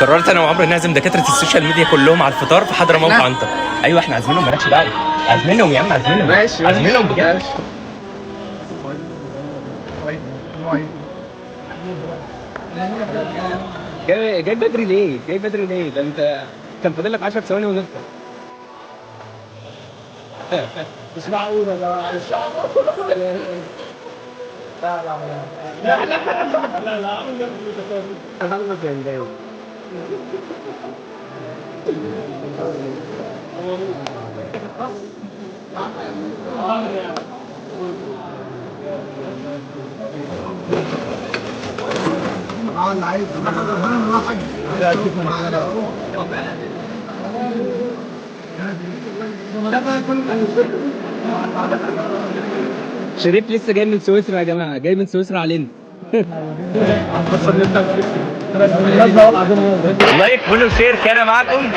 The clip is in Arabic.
قررت انا وعمرو نعزم دكاتره السوشيال ميديا كلهم على الفطار في حضرموت عنتر. ايوه احنا عازمينهم، مالكش دعوه. عازمينهم يا عم، عازمينهم. ماشي عازمينهم بجد. جاي بدري ليه؟ جاي بدري ليه؟ ده انت كان فاضل لك 10 ثواني ونفطر. مش معقول يا جماعه. لا لا لا لا لا لا شريف لسه جاي من سويسرا يا جماعه، جاي من سويسرا علينا. لايك فولو شير كان معاكم